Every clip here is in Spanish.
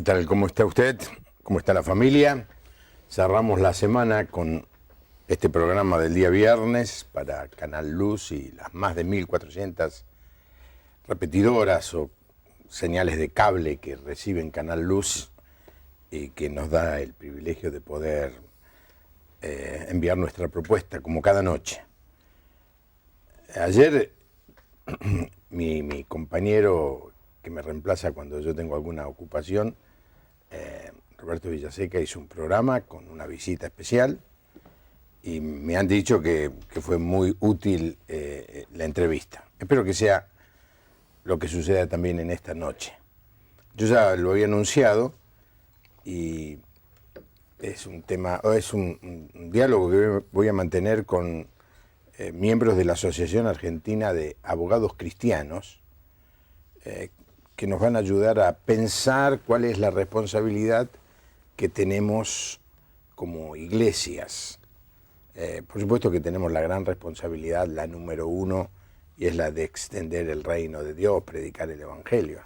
tal? ¿Cómo está usted? ¿Cómo está la familia? Cerramos la semana con este programa del día viernes para Canal Luz y las más de 1.400 repetidoras o señales de cable que reciben Canal Luz y que nos da el privilegio de poder enviar nuestra propuesta como cada noche. Ayer mi compañero que me reemplaza cuando yo tengo alguna ocupación, Roberto Villaseca, hizo un programa con una visita especial y me han dicho que fue muy útil la entrevista. Espero que sea lo que suceda también en esta noche. Yo ya lo había anunciado y es un tema, es un diálogo que voy a mantener con miembros de la Asociación Argentina de Abogados Cristianos, que nos van a ayudar a pensar cuál es la responsabilidad que tenemos como iglesias. Por supuesto que tenemos la gran responsabilidad, la número uno, y es la de extender el reino de Dios, predicar el Evangelio.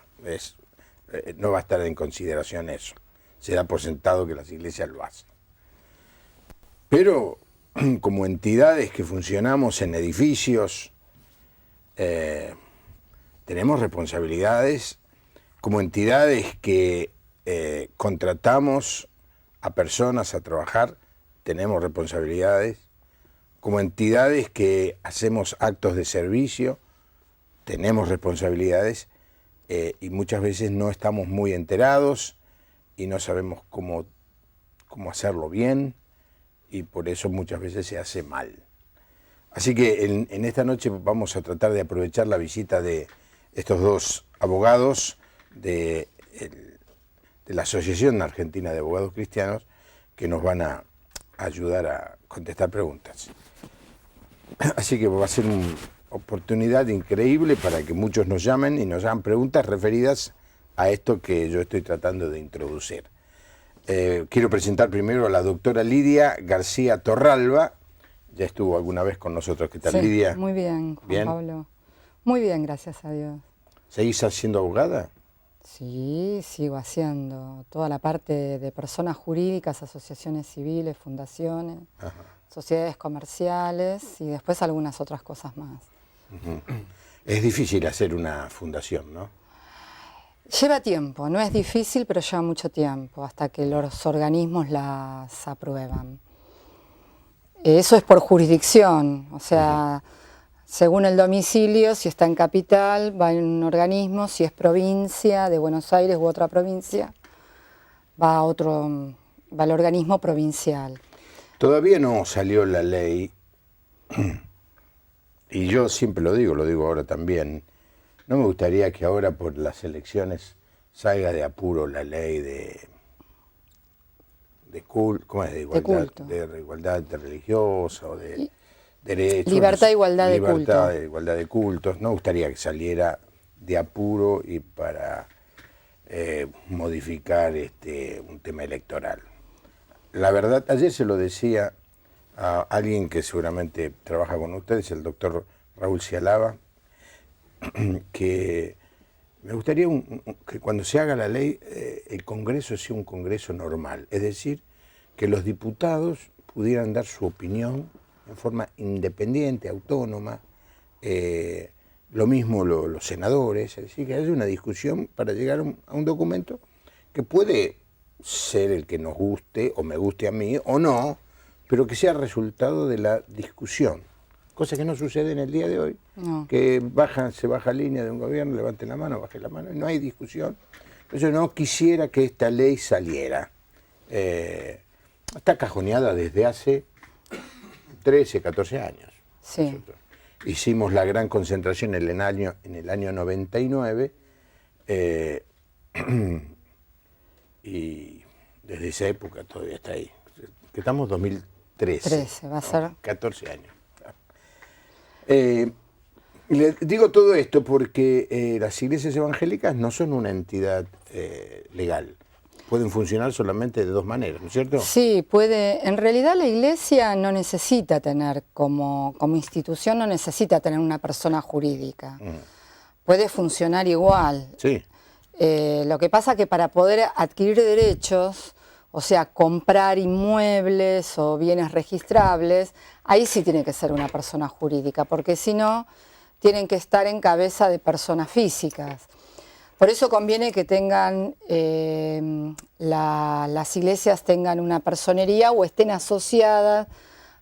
No va a estar en consideración eso. Se da por sentado que las iglesias lo hacen. Pero como entidades que funcionamos en edificios, tenemos responsabilidades. Como entidades que contratamos a personas a trabajar, tenemos responsabilidades. Como entidades que hacemos actos de servicio, tenemos responsabilidades, y muchas veces no estamos muy enterados y no sabemos cómo hacerlo bien, y por eso muchas veces se hace mal. Así que en esta noche vamos a tratar de aprovechar la visita de estos dos abogados de la Asociación Argentina de Abogados Cristianos, que nos van a ayudar a contestar preguntas. Así que va a ser una oportunidad increíble para que muchos nos llamen y nos hagan preguntas referidas a esto que yo estoy tratando de introducir. Quiero presentar primero a la doctora Lidia García Torralba. Ya estuvo alguna vez con nosotros. ¿Qué tal, sí, Lidia? Muy bien, Juan Pablo. Muy bien, gracias a Dios. ¿Seguís siendo abogada? Sí, sigo haciendo toda la parte de personas jurídicas, asociaciones civiles, fundaciones, Ajá. sociedades comerciales y después algunas otras cosas más. Uh-huh. Es difícil hacer una fundación, ¿no? Lleva tiempo, no es difícil, pero lleva mucho tiempo hasta que los organismos las aprueban. Eso es por jurisdicción, o sea, según el domicilio, si está en capital, va en un organismo, si es provincia de Buenos Aires u otra provincia, va al organismo provincial. Todavía no salió la ley, y yo siempre lo digo ahora también. No me gustaría que ahora por las elecciones salga de apuro la ley de culto, ¿cómo es? De igualdad religiosa o de derechos. Libertad, igualdad de culto. Libertad, igualdad de cultos. No me gustaría que saliera de apuro y para modificar un tema electoral. La verdad, ayer se lo decía a alguien que seguramente trabaja con ustedes, el doctor Raúl Cialaba, que me gustaría que cuando se haga la ley, el Congreso sea un Congreso normal, es decir, que los diputados pudieran dar su opinión en forma independiente, autónoma, lo mismo los senadores, es decir, que haya una discusión para llegar a un documento que puede ser el que nos guste o me guste a mí o no, pero que sea resultado de la discusión. Cosa que no sucede en el día de hoy, que se baja línea de un gobierno, levanten la mano, bajen la mano, y no hay discusión. Entonces no quisiera que esta ley saliera. Está cajoneada desde hace 13, 14 años. Sí. Nosotros hicimos la gran concentración en el año 99, y desde esa época todavía está ahí. Que estamos 2013. 13, va a ser. 14 años. Le digo todo esto porque las iglesias evangélicas no son una entidad legal. Pueden funcionar solamente de dos maneras, ¿no es cierto? Sí, puede. En realidad la iglesia no necesita tener, como institución, no necesita tener una persona jurídica. Puede funcionar igual. Sí. Lo que pasa que para poder adquirir derechos, o sea, comprar inmuebles o bienes registrables, ahí sí tiene que ser una persona jurídica, porque si no, tienen que estar en cabeza de personas físicas. Por eso conviene que tengan, las iglesias tengan una personería o estén asociadas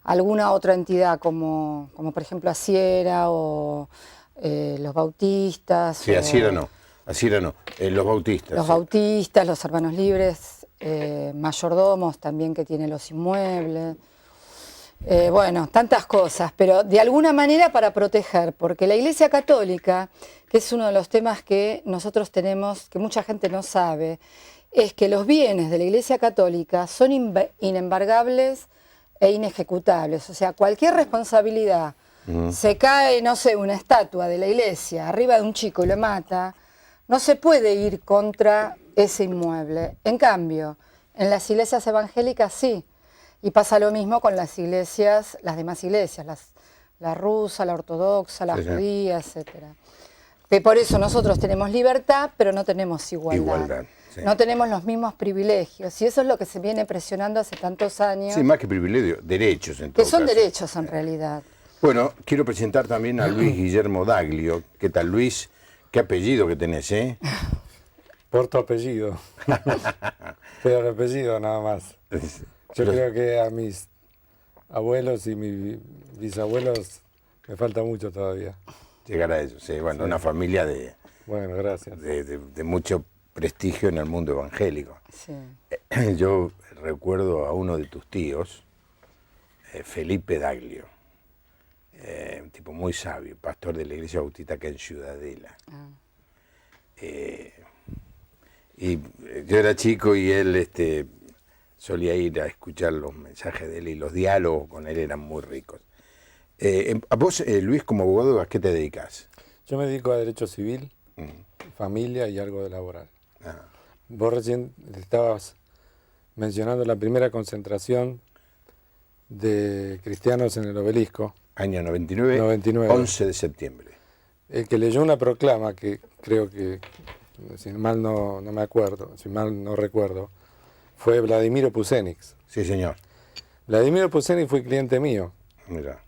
a alguna otra entidad, como por ejemplo Asiera o los bautistas. Sí, Asiera no. Asiera no, los bautistas. Los sí. bautistas, los hermanos libres, mayordomos también que tienen los inmuebles. Bueno, tantas cosas, pero de alguna manera para proteger, porque la Iglesia Católica, que es uno de los temas que nosotros tenemos, que mucha gente no sabe, es que los bienes de la Iglesia Católica son inembargables e inejecutables. O sea, cualquier responsabilidad, se cae, no sé, una estatua de la iglesia arriba de un chico y lo mata, no se puede ir contra ese inmueble. En cambio, en las iglesias evangélicas sí. Y pasa lo mismo con las iglesias, las demás iglesias, la rusa, la ortodoxa, la judía, etcétera. Que por eso nosotros tenemos libertad, pero no tenemos igualdad. Sí. No tenemos los mismos privilegios. Y eso es lo que se viene presionando hace tantos años. Sí, más que privilegios, derechos en todo que son caso. Derechos en realidad. Bueno, quiero presentar también a Luis Guillermo Daglio. ¿Qué tal, Luis? ¿Qué apellido que tenés, Por tu apellido. Pero el apellido nada más. Yo creo que a mis abuelos y mis bisabuelos me falta mucho todavía. Llegar a eso, sí. Bueno, sí. Una familia de, bueno, gracias. de mucho prestigio en el mundo evangélico. Sí. Yo recuerdo a uno de tus tíos, Felipe Daglio, un tipo muy sabio, pastor de la iglesia bautista acá en Ciudadela. Y yo era chico y él solía ir a escuchar los mensajes de él y los diálogos con él eran muy ricos. A vos, Luis, como abogado, ¿a qué te dedicas? Yo me dedico a derecho civil, familia y algo de laboral. Vos recién estabas mencionando la primera concentración de cristianos en el Obelisco. Año 99, 11 de septiembre. El que leyó una proclama que creo que, si mal no me acuerdo, si mal no recuerdo, fue Vladimiro Pusenix. Sí, señor. Vladimiro Pusenix fue cliente mío. Mira.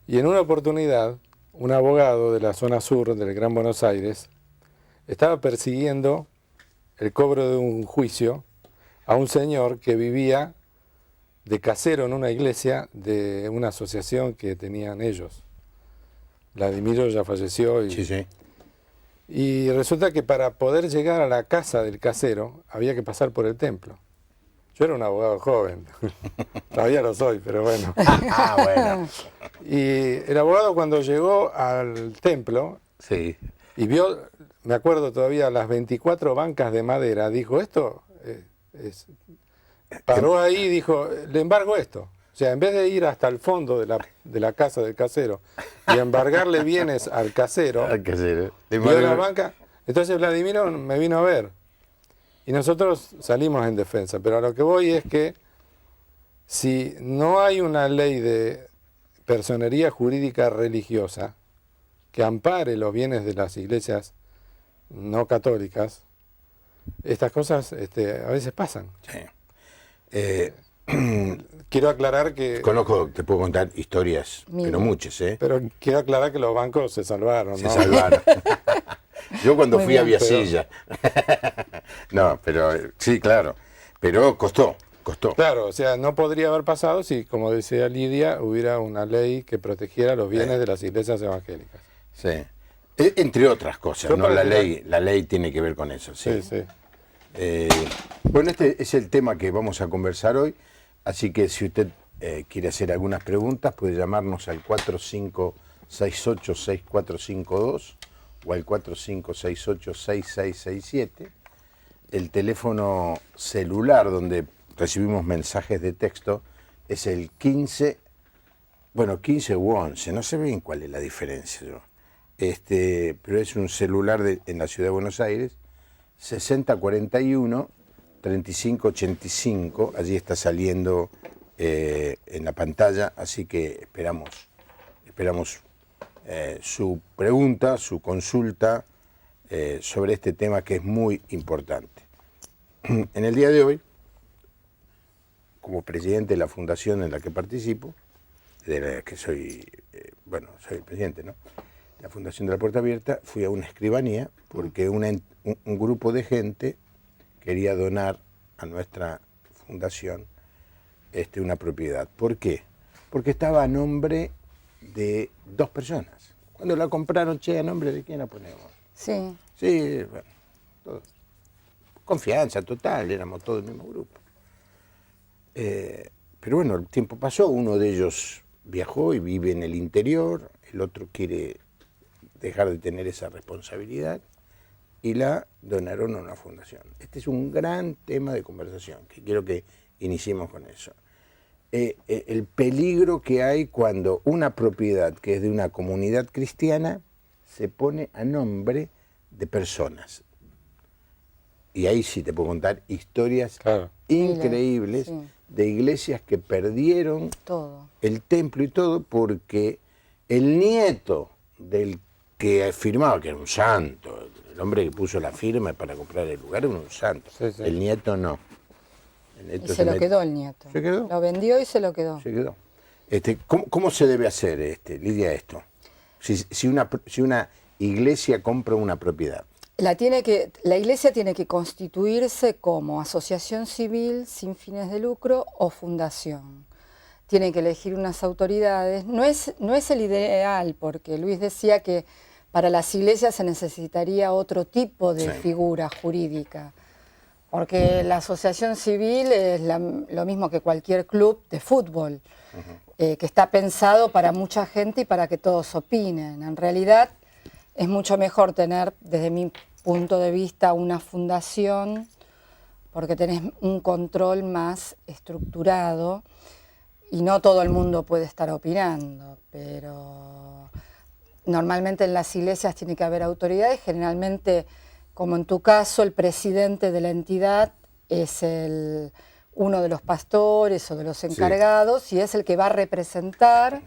Y en una oportunidad, un abogado de la zona sur del Gran Buenos Aires estaba persiguiendo el cobro de un juicio a un señor que vivía de casero en una iglesia de una asociación que tenían ellos. Vladimiro ya falleció. Sí, sí. Y resulta que para poder llegar a la casa del casero había que pasar por el templo. Yo era un abogado joven, todavía lo soy, pero bueno. Bueno. Y el abogado cuando llegó al templo sí. Y vio, me acuerdo todavía, las 24 bancas de madera, dijo, esto paró ahí y dijo, le embargo esto. O sea, en vez de ir hasta el fondo de la casa del casero y embargarle bienes al casero, vio la banca. Entonces Vladimiro me vino a ver y nosotros salimos en defensa. Pero a lo que voy es que si no hay una ley de personería jurídica religiosa que ampare los bienes de las iglesias no católicas, estas cosas a veces pasan. Sí. Quiero aclarar que... Conozco, te puedo contar historias, pero muchas, Pero quiero aclarar que los bancos se salvaron, ¿no? Se salvaron. Yo cuando fui a Viasilla. No, pero sí, claro. Pero costó. Claro, o sea, no podría haber pasado si, como decía Lidia, hubiera una ley que protegiera los bienes de las iglesias evangélicas. Sí. Entre otras cosas, ¿no? La ley tiene que ver con eso, sí. Sí. Bueno, este es el tema que vamos a conversar hoy, así que si usted quiere hacer algunas preguntas, puede llamarnos al 4568-6452 o al 4568-6667. El teléfono celular donde recibimos mensajes de texto es el 15 u 11, no sé bien cuál es la diferencia yo. Pero es un celular en la ciudad de Buenos Aires, 6041-3585, allí está saliendo en la pantalla, así que esperamos su pregunta, su consulta, sobre este tema que es muy importante. En el día de hoy, como presidente de la fundación en la que participo, de la que soy, soy el presidente, ¿no? La Fundación de la Puerta Abierta, fui a una escribanía porque un grupo de gente quería donar a nuestra fundación una propiedad. ¿Por qué? Porque estaba a nombre de 2 personas. Cuando la compraron, ¿a nombre de quién la ponemos? Sí. Sí, bueno, todo. Confianza total, éramos todos el mismo grupo. Pero bueno, el tiempo pasó, uno de ellos viajó y vive en el interior, el otro quiere dejar de tener esa responsabilidad y la donaron a una fundación. Este es un gran tema de conversación, que quiero que iniciemos con eso. El peligro que hay cuando una propiedad que es de una comunidad cristiana se pone a nombre de personas. Y ahí sí te puedo contar historias increíbles de iglesias que perdieron todo, el templo y todo, porque el nieto del que firmaba, que era un santo, el hombre que puso la firma para comprar el lugar era un santo, el nieto no. El nieto y se lo quedó el nieto. ¿Se quedó? Lo vendió y se lo quedó. Se quedó. ¿Cómo se debe hacer, Lidia, esto? Si una iglesia compra una propiedad. La iglesia tiene que constituirse como asociación civil sin fines de lucro o fundación. Tiene que elegir unas autoridades. No es el ideal, porque Luis decía que para las iglesias se necesitaría otro tipo de figura jurídica, porque la asociación civil es lo mismo que cualquier club de fútbol, que está pensado para mucha gente y para que todos opinen. En realidad es mucho mejor tener, desde mi punto de vista, una fundación, porque tenés un control más estructurado y no todo el mundo puede estar opinando, pero normalmente en las iglesias tiene que haber autoridades. Generalmente, como en tu caso, el presidente de la entidad es uno de los pastores o de los encargados, y es el que va a representar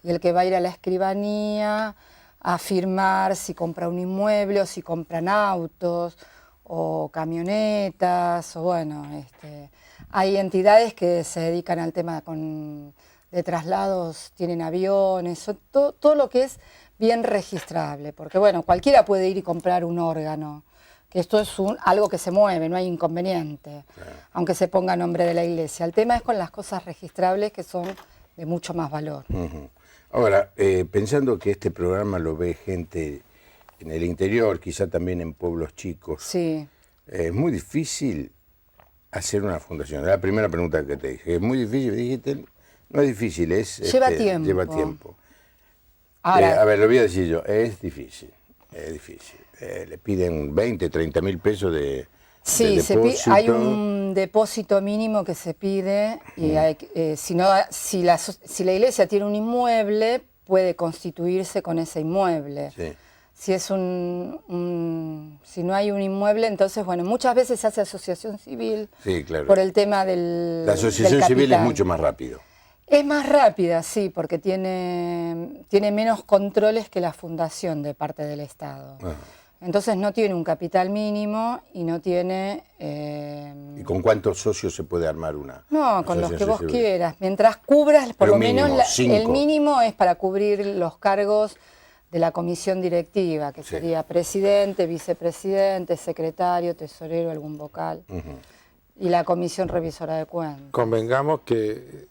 y el que va a ir a la escribanía a firmar si compra un inmueble o si compran autos o camionetas, o hay entidades que se dedican al tema de traslados, tienen aviones, todo lo que es bien registrable, porque cualquiera puede ir y comprar un órgano, que esto es algo que se mueve, no hay inconveniente, aunque se ponga a nombre de la iglesia. El tema es con las cosas registrables, que son de mucho más valor. Ahora, pensando que este programa lo ve gente en el interior, quizá también en pueblos chicos, es muy difícil hacer una fundación. Es la primera pregunta que te dije. Es muy difícil, dijiste, no es difícil, lleva tiempo. Lleva tiempo. Ahora, a ver, lo voy a decir yo, es difícil. Le piden 20, 30 mil pesos de depósito. Hay un depósito mínimo que se pide, y si la iglesia tiene un inmueble, puede constituirse con ese inmueble. Si no hay un inmueble, entonces, muchas veces se hace asociación civil por el tema del La asociación del civil es capital. mucho más rápido. Es más rápida, sí, porque tiene menos controles que la fundación de parte del Estado. Entonces no tiene un capital mínimo y no tiene... ¿Y con cuántos socios se puede armar una? No, con los que vos quieras. Mientras cubras, por lo menos el mínimo es para cubrir los cargos de la comisión directiva, que sería presidente, vicepresidente, secretario, tesorero, algún vocal, y la comisión revisora de cuentas. Convengamos que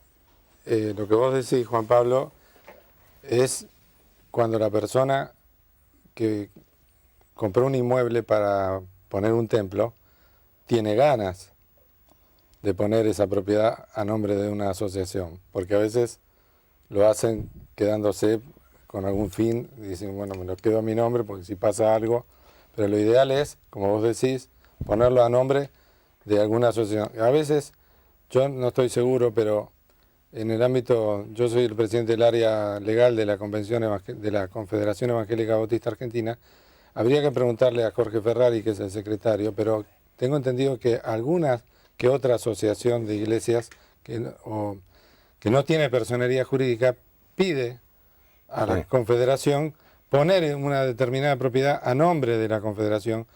lo que vos decís, Juan Pablo, es cuando la persona que compró un inmueble para poner un templo tiene ganas de poner esa propiedad a nombre de una asociación, porque a veces lo hacen quedándose con algún fin, y dicen, me lo quedo a mi nombre porque si pasa algo, pero lo ideal es, como vos decís, ponerlo a nombre de alguna asociación. A veces, yo no estoy seguro, pero en el ámbito, yo soy el presidente del área legal de la de la Confederación Evangélica Bautista Argentina. Habría que preguntarle a Jorge Ferrari, que es el secretario, pero tengo entendido que alguna que otra asociación de iglesias que no tiene personería jurídica pide a la Confederación poner una determinada propiedad a nombre de la Confederación.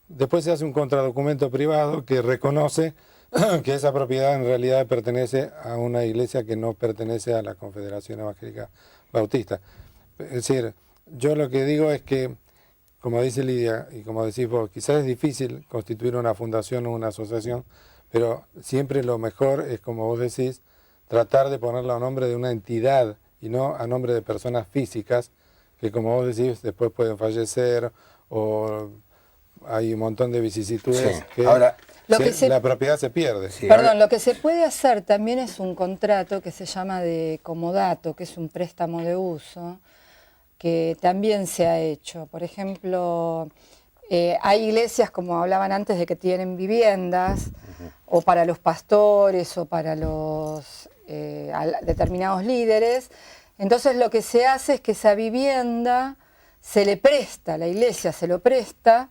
Después se hace un contradocumento privado que reconoce que esa propiedad en realidad pertenece a una iglesia que no pertenece a la Confederación Evangélica Bautista. Es decir, yo lo que digo es que, como dice Lidia y como decís vos, quizás es difícil constituir una fundación o una asociación, pero siempre lo mejor es, como vos decís, tratar de ponerla a nombre de una entidad y no a nombre de personas físicas que, como vos decís, después pueden fallecer o hay un montón de vicisitudes que ahora, la propiedad se pierde. Sí, perdón, lo que se puede hacer también es un contrato que se llama de comodato, que es un préstamo de uso, que también se ha hecho. Por ejemplo, hay iglesias, como hablaban antes, de que tienen viviendas, o para los pastores, o para los determinados líderes. Entonces lo que se hace es que esa vivienda se le presta, la iglesia se lo presta,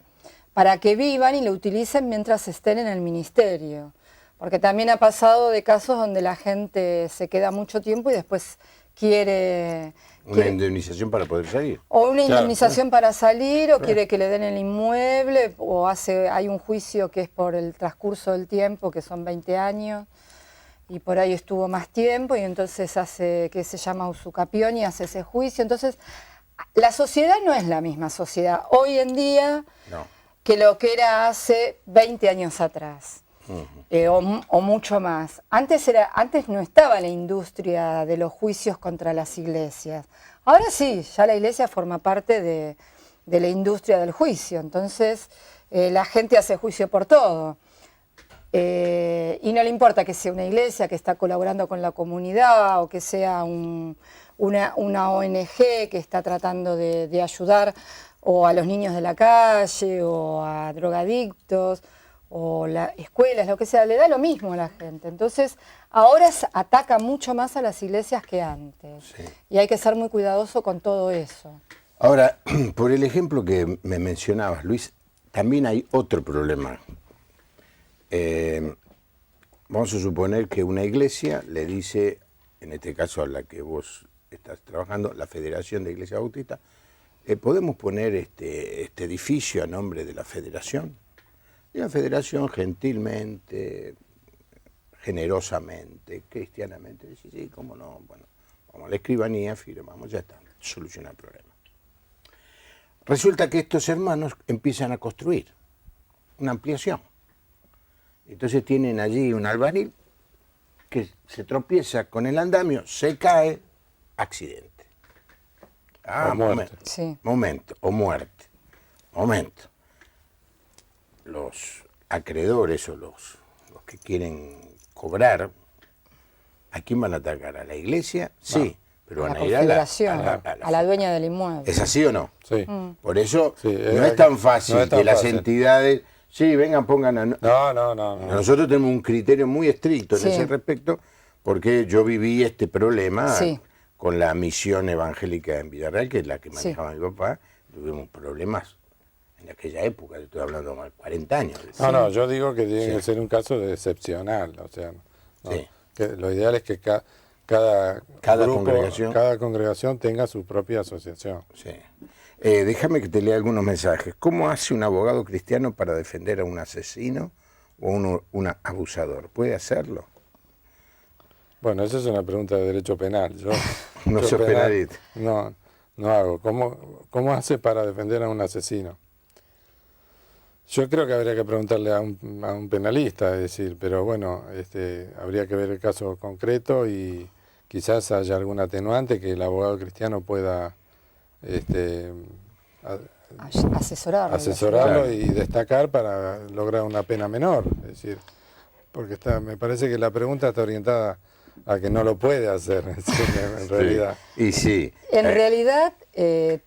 para que vivan y lo utilicen mientras estén en el ministerio. Porque también ha pasado de casos donde la gente se queda mucho tiempo y después quiere una indemnización para poder salir. O una indemnización para salir, o quiere que le den el inmueble, o hay un juicio que es por el transcurso del tiempo, que son 20 años, y por ahí estuvo más tiempo, y entonces hace, que se llama usucapión, y hace ese juicio. Entonces, la sociedad no es la misma sociedad hoy en día que lo que era hace 20 años atrás. O mucho más. Antes no estaba la industria de los juicios contra las iglesias. Ahora sí, ya la iglesia forma parte de la industria del juicio. Entonces, la gente hace juicio por todo. Y no le importa que sea una iglesia que está colaborando con la comunidad, o que sea una ONG que está tratando de ayudar o a los niños de la calle, o a drogadictos, o las escuelas, lo que sea, le da lo mismo a la gente. Entonces, ahora ataca mucho más a las iglesias que antes. Sí. Y hay que ser muy cuidadoso con todo eso. Ahora, por el ejemplo que me mencionabas, Luis, también hay otro problema. Vamos a suponer que una iglesia le dice, en este caso a la que vos estás trabajando, la Federación de Iglesias Bautistas, ¿podemos poner este edificio a nombre de la Federación? Y la Federación gentilmente, generosamente, cristianamente, dice, sí, cómo no, bueno, vamos a la escribanía, firmamos, ya está, soluciona el problema. Resulta que estos hermanos empiezan a construir una ampliación. Entonces tienen allí un albañil que se tropieza con el andamio, se cae, accidente. Momento. Los acreedores o los que quieren cobrar, ¿a quién van a atacar? ¿A la iglesia? Sí, pero van a ir a la dueña del inmueble. ¿Es así o no? Sí. Por eso no es tan fácil que las entidades, sí, vengan, pongan a... No. Nosotros tenemos un criterio muy estricto en ese respecto, porque yo viví este problema con la misión evangélica en Villarreal, que es la que manejaba mi papá. Tuvimos problemas en aquella época, estoy hablando de más de 40 años. No, yo digo que tiene que ser un caso excepcional, o sea, que lo ideal es que cada congregación tenga su propia asociación. Sí. Déjame que te lea algunos mensajes. ¿Cómo hace un abogado cristiano para defender a un asesino o un abusador? ¿Puede hacerlo? Bueno, esa es una pregunta de derecho penal. Yo no soy penalista. No hago. ¿Cómo hace para defender a un asesino? Yo creo que habría que preguntarle a un penalista, es decir, pero bueno, habría que ver el caso concreto y quizás haya algún atenuante que el abogado cristiano pueda asesorarlo y destacar para lograr una pena menor. Es decir, porque me parece que la pregunta está orientada a que no lo puede hacer, en realidad. Y sí. En realidad,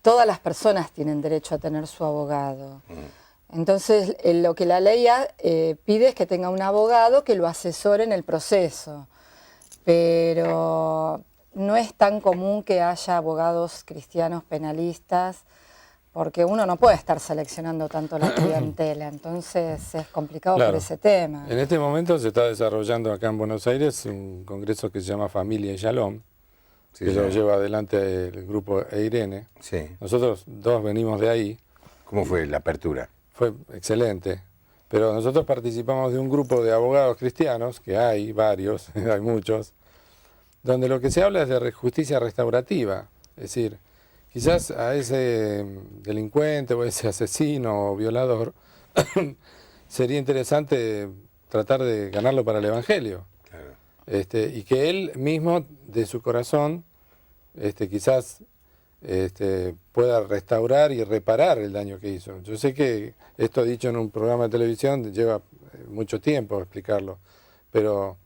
todas las personas tienen derecho a tener su abogado. Entonces, lo que la ley pide es que tenga un abogado que lo asesore en el proceso. Pero no es tan común que haya abogados cristianos penalistas, porque uno no puede estar seleccionando tanto la clientela, entonces es complicado por ese tema. En este momento se está desarrollando acá en Buenos Aires un congreso que se llama Familia y Shalom, que lo lleva adelante el grupo Eirene. Sí. Nosotros dos venimos de ahí. ¿Cómo fue la apertura? Fue excelente. Pero nosotros participamos de un grupo de abogados cristianos, que hay varios, hay muchos, donde lo que se habla es de justicia restaurativa. Es decir, quizás a ese delincuente o ese asesino o violador sería interesante tratar de ganarlo para el Evangelio. Claro. Y que él mismo, de su corazón, quizás pueda restaurar y reparar el daño que hizo. Yo sé que esto dicho en un programa de televisión lleva mucho tiempo explicarlo, pero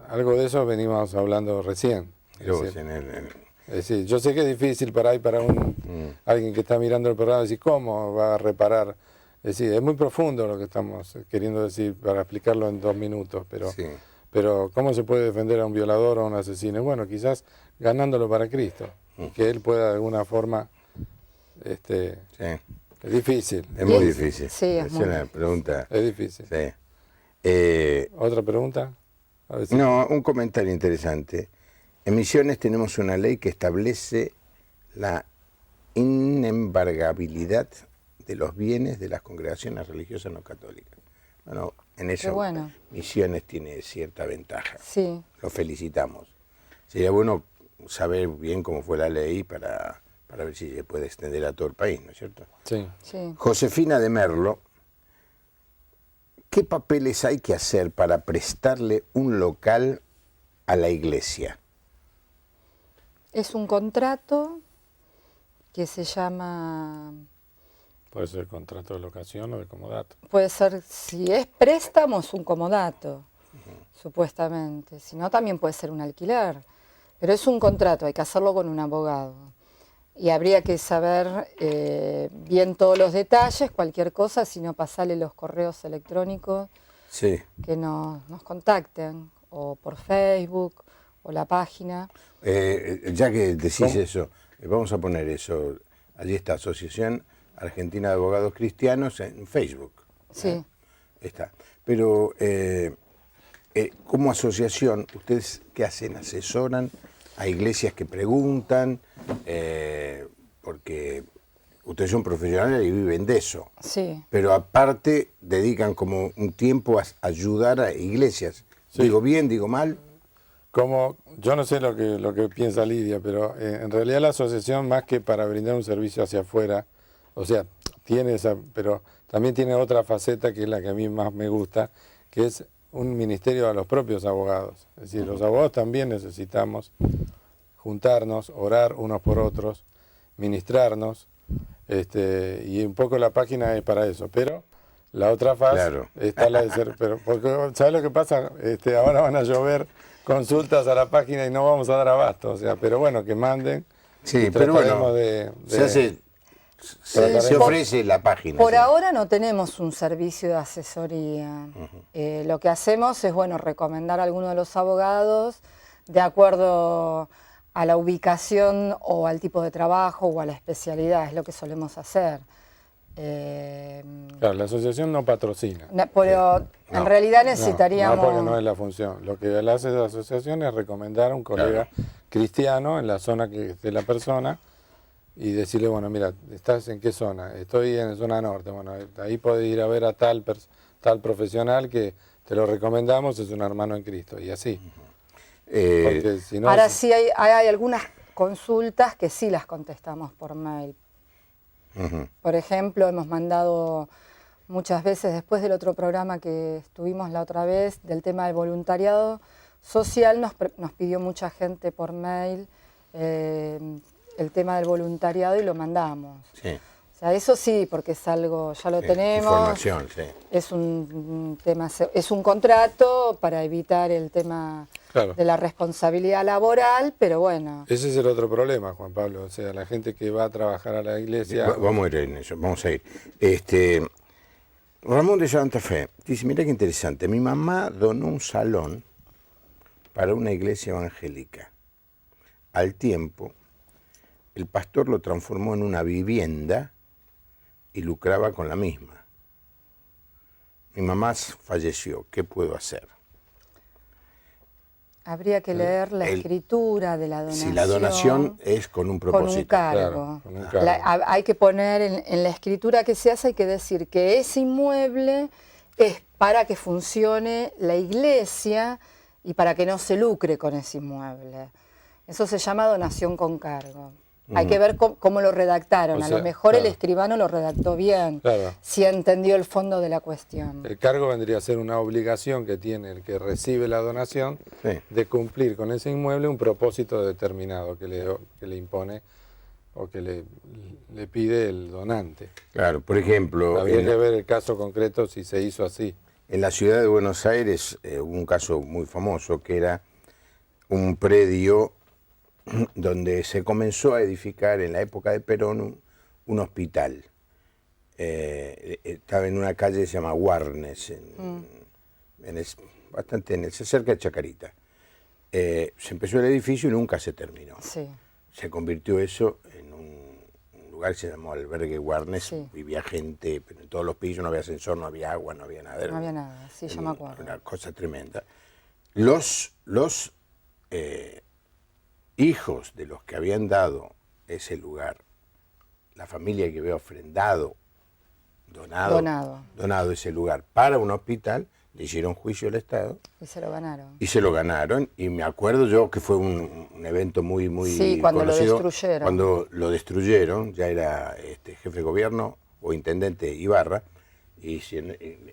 algo de eso venimos hablando recién. Es decir, yo sé que es difícil para alguien que está mirando el programa decir cómo va a reparar. Es decir, es muy profundo lo que estamos queriendo decir para explicarlo en 2 minutos, pero, sí. Pero ¿cómo se puede defender a un violador o a un asesino? Bueno, quizás ganándolo para Cristo, que él pueda de alguna forma... sí. Es difícil. Es muy difícil. Sí, es una pregunta. Es difícil. Sí. ¿Otra pregunta? A ver si... No, un comentario interesante. En Misiones tenemos una ley que establece la inembargabilidad de los bienes de las congregaciones religiosas no católicas. Bueno, en eso Misiones tiene cierta ventaja. Sí. Lo felicitamos. Sería bueno saber bien cómo fue la ley para ver si se puede extender a todo el país, ¿no es cierto? Sí. Sí. Josefina de Merlo, ¿qué papeles hay que hacer para prestarle un local a la iglesia? Es un contrato que se llama... Puede ser contrato de locación o de comodato. Puede ser, si es préstamo, es un comodato, supuestamente. Si no, también puede ser un alquiler. Pero es un contrato, hay que hacerlo con un abogado. Y habría que saber bien todos los detalles, cualquier cosa, si no, pasarle los correos electrónicos que nos contacten, o por Facebook, o la página. Ya que decís eso, vamos a poner eso, allí está Asociación Argentina de Abogados Cristianos en Facebook. Sí. Está. Pero como asociación, ¿ustedes qué hacen? ¿Asesoran a iglesias que preguntan? Porque ustedes son profesionales y viven de eso. Sí. Pero aparte dedican como un tiempo a ayudar a iglesias. Sí. ¿Digo bien, digo mal? Yo no sé lo que piensa Lidia, pero en realidad la asociación, más que para brindar un servicio hacia afuera, o sea, tiene esa, pero también tiene otra faceta que es la que a mí más me gusta, que es un ministerio a los propios abogados. Es decir, los abogados también necesitamos juntarnos, orar unos por otros, ministrarnos, y un poco la página es para eso, pero la otra fase está la de ser, pero porque ¿sabes lo que pasa? Ahora van a llover consultas a la página y no vamos a dar abasto, o sea, pero bueno, que manden. Sí, pero bueno, se ofrece la página. Por ahora no tenemos un servicio de asesoría. Lo que hacemos es, recomendar a alguno de los abogados de acuerdo a la ubicación o al tipo de trabajo o a la especialidad, es lo que solemos hacer. Claro, la asociación no patrocina. Pero en realidad necesitaríamos... No, porque no es la función. Lo que hace la asociación es recomendar a un colega cristiano en la zona que esté la persona y decirle, bueno, mira, ¿estás en qué zona? Estoy en zona norte. Bueno, ahí podés ir a ver a tal profesional que te lo recomendamos, es un hermano en Cristo, y así. Porque si no, ahora sí hay algunas consultas que sí las contestamos por mail. Por ejemplo, hemos mandado muchas veces, después del otro programa que estuvimos la otra vez, del tema del voluntariado social, nos pidió mucha gente por mail el tema del voluntariado y lo mandamos. Sí. O sea, eso sí, porque es algo, ya lo tenemos. Información, sí. Es un tema, es un contrato para evitar el tema de la responsabilidad laboral, pero bueno. Ese es el otro problema, Juan Pablo. O sea, la gente que va a trabajar a la iglesia... Vamos a ir en eso, vamos a ir. Ramón de Santa Fe dice, mira qué interesante, mi mamá donó un salón para una iglesia evangélica. Al tiempo, el pastor lo transformó en una vivienda y lucraba con la misma. Mi mamá falleció, ¿qué puedo hacer? Habría que leer la escritura de la donación. Si la donación es con un propósito. Con un cargo. Claro, con un cargo. Hay que poner en la escritura que se hace, hay que decir que ese inmueble es para que funcione la iglesia y para que no se lucre con ese inmueble. Eso se llama donación con cargo. Hay que ver cómo lo redactaron. O sea, a lo mejor claro. el escribano lo redactó bien, Claro. si entendió el fondo de la cuestión. El cargo vendría a ser una obligación que tiene el que recibe la donación de cumplir con ese inmueble un propósito determinado que le impone o que le pide el donante. Claro, por ejemplo... Habría que ver el caso concreto si se hizo así. En la ciudad de Buenos Aires hubo un caso muy famoso que era un predio donde se comenzó a edificar en la época de Perón un hospital. Estaba en una calle que se llama Warnes, cerca de Chacarita. Se empezó el edificio y nunca se terminó. Sí. Se convirtió eso en un lugar que se llamó Albergue Warnes. Sí. Vivía gente, pero en todos los pisos no había ascensor, no había agua, no había nada. No había nada, sí, yo me acuerdo. Una cosa tremenda. Los hijos de los que habían dado ese lugar, la familia que había ofrendado, donado ese lugar para un hospital, le hicieron juicio al Estado. Y se lo ganaron. Y se lo ganaron, y me acuerdo yo que fue un evento muy sí, cuando conocido. Lo destruyeron. Cuando lo destruyeron, ya era jefe de gobierno o intendente Ibarra, y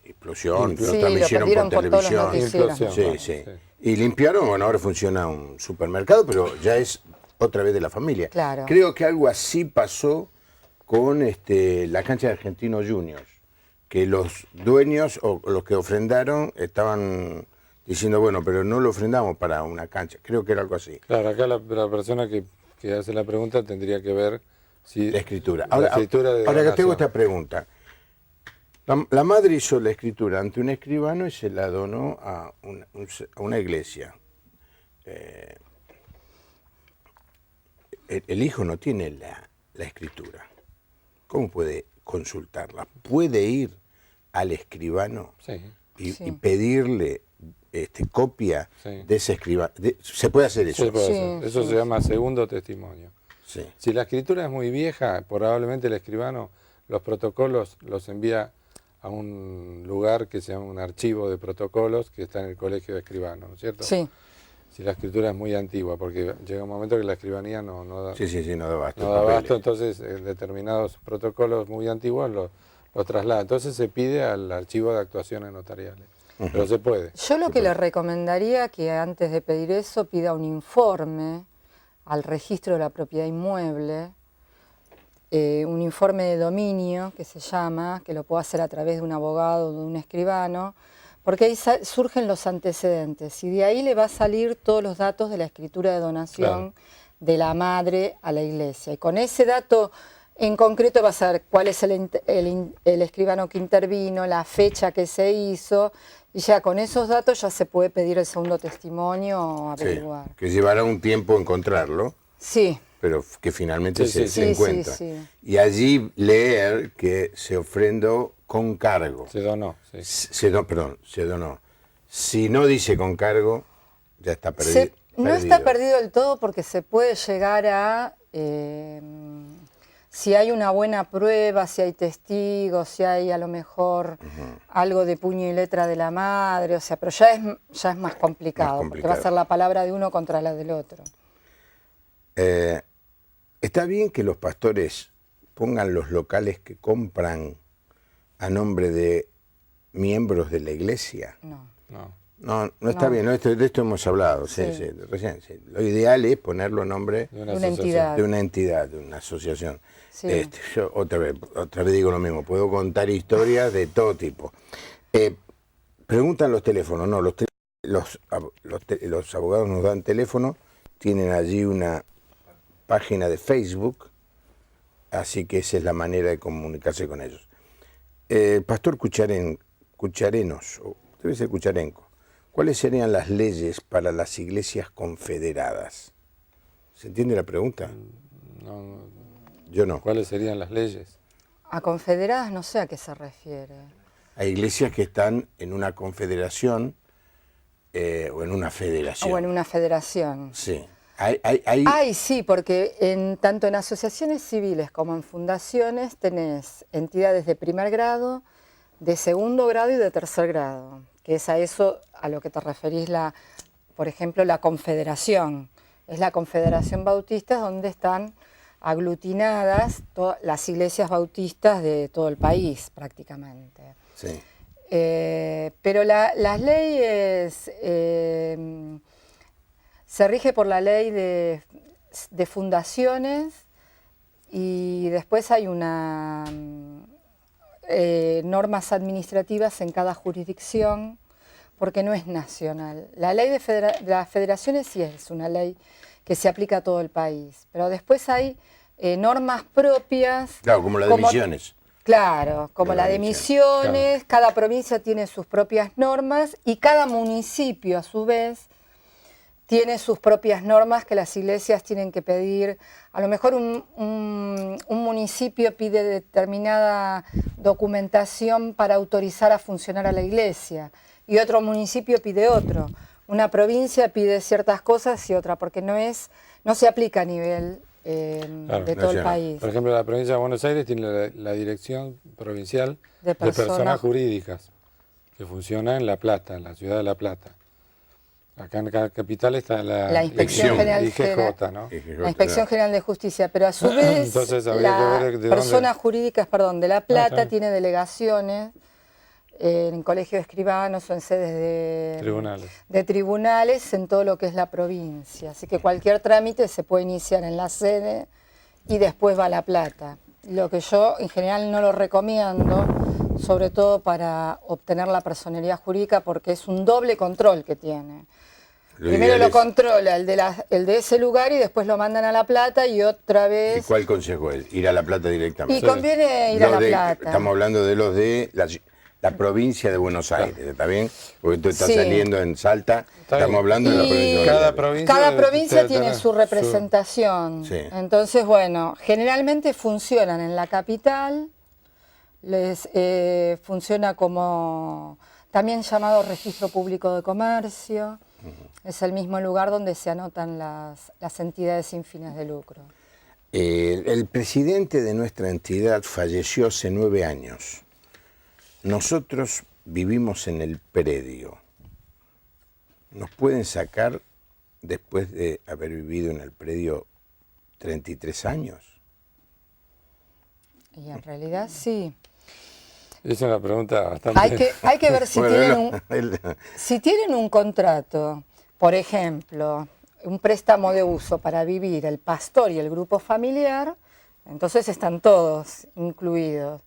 explosión, Sí, lo transmitieron por por todos los televisión. noticieros. Sí. Y limpiaron, bueno, ahora funciona un supermercado, pero ya es otra vez de la familia. Claro. Creo que algo así pasó con la cancha de Argentinos Juniors, que los dueños o los que ofrendaron estaban diciendo, bueno, pero no lo ofrendamos para una cancha. Creo que era algo así. Claro, acá la persona que hace la pregunta tendría que ver si... La escritura. Ahora que tengo esta pregunta. La madre hizo la escritura ante un escribano y se la donó a una iglesia. El hijo no tiene la escritura. ¿Cómo puede consultarla? ¿Puede ir al escribano y pedirle copia de ese escribano? ¿Se puede hacer eso? Se puede hacer. Eso se llama segundo testimonio. Sí. Si la escritura es muy vieja, probablemente el escribano los protocolos los envía a un lugar que se llama un archivo de protocolos que está en el colegio de escribanos, ¿no es cierto? Sí. Si la escritura es muy antigua, porque llega un momento que la escribanía no da abasto. No da abasto, entonces determinados protocolos muy antiguos los traslada. Entonces se pide al archivo de actuaciones notariales. Pero se puede. Yo lo que le recomendaría que antes de pedir eso pida un informe al registro de la propiedad inmueble, un informe de dominio que se llama, que lo puedo hacer a través de un abogado o de un escribano, porque ahí surgen los antecedentes y de ahí le va a salir todos los datos de la escritura de donación de la madre a la iglesia. Y con ese dato en concreto va a ser cuál es el escribano que intervino, la fecha que se hizo, y ya con esos datos ya se puede pedir el segundo testimonio o averiguar. Sí, que llevará un tiempo encontrarlo. Sí. Pero que finalmente se encuentra. Sí. Y allí leer que se ofrendó con cargo. Se donó. Sí. Se donó. Si no dice con cargo, ya está perdido. No está perdido del todo porque se puede llegar a... si hay una buena prueba, si hay testigos, si hay a lo mejor algo de puño y letra de la madre, o sea, pero ya es más complicado, porque va a ser la palabra de uno contra la del otro. ¿Está bien que los pastores pongan los locales que compran a nombre de miembros de la iglesia? No está bien, de esto hemos hablado, recién. Lo ideal es ponerlo a nombre de una entidad, de una asociación. Sí. Yo otra vez digo lo mismo, puedo contar historias de todo tipo. Preguntan los teléfonos, no, los abogados nos dan teléfono, tienen allí una página de Facebook, así que esa es la manera de comunicarse con ellos. Pastor Cucharenos, debe ser Cucharenco, ¿cuáles serían las leyes para las iglesias confederadas? ¿Se entiende la pregunta? No. Yo no. ¿Cuáles serían las leyes? A confederadas no sé a qué se refiere. Hay iglesias que están en una confederación o en una federación. O en una federación. Sí. Sí, porque tanto en asociaciones civiles como en fundaciones tenés entidades de primer grado, de segundo grado y de tercer grado, que es a eso a lo que te referís, por ejemplo, la confederación. Es la Confederación Bautista donde están aglutinadas las iglesias bautistas de todo el país prácticamente. Sí. Pero las leyes se rige por la ley de fundaciones y después hay normas administrativas en cada jurisdicción porque no es nacional. La ley de las federaciones sí es una ley que se aplica a todo el país, pero después hay normas propias. Claro, como la de Misiones. Claro, como la de Misiones, claro. Cada provincia tiene sus propias normas y cada municipio a su vez tiene sus propias normas que las iglesias tienen que pedir. A lo mejor un municipio pide determinada documentación para autorizar a funcionar a la iglesia y otro municipio pide otro. Una provincia pide ciertas cosas y otra, porque no se aplica a nivel de todo el país. Por ejemplo, la provincia de Buenos Aires tiene la Dirección Provincial de Personas Jurídicas, que funciona en La Plata, en la ciudad de La Plata. Acá en la capital está la Inspección General, IGJ, ¿no? La Inspección General de Justicia, pero a su vez la Personas Jurídicas, de La Plata tiene delegaciones en colegios de escribanos o en sedes de tribunales en todo lo que es la provincia. Así que cualquier trámite se puede iniciar en la sede y después va a La Plata. Lo que yo en general no lo recomiendo, sobre todo para obtener la personería jurídica, porque es un doble control que tiene. Primero lo controla el de ese lugar y después lo mandan a La Plata y otra vez... ¿Y cuál consejo es? Ir a La Plata directamente. Y conviene ir a La Plata. Estamos hablando de los de la provincia de Buenos Aires, ¿está bien? Porque tú estás saliendo en Salta, estamos hablando de la provincia de Buenos Aires. Cada provincia tiene su representación. Sí. Entonces, bueno, generalmente funcionan en la capital, funciona como también llamado Registro Público de Comercio. Es el mismo lugar donde se anotan las entidades sin fines de lucro. El presidente de nuestra entidad falleció hace 9 años. Nosotros vivimos en el predio. ¿Nos pueden sacar después de haber vivido en el predio 33 años? Y en realidad sí. Es una pregunta bastante... Hay que ver si, si tienen un contrato, por ejemplo, un préstamo de uso para vivir el pastor y el grupo familiar, entonces están todos incluidos.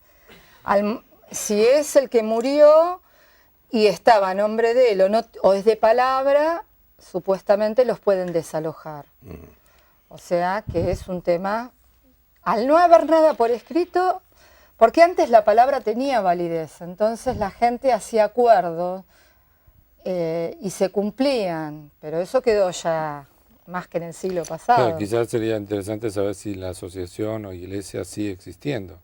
Si es el que murió y estaba a nombre de él o es de palabra, supuestamente los pueden desalojar. O sea que es un tema, al no haber nada por escrito, porque antes la palabra tenía validez, entonces la gente hacía acuerdos y se cumplían, pero eso quedó ya más que en el siglo pasado. Claro, quizás sería interesante saber si la asociación o iglesia sigue existiendo.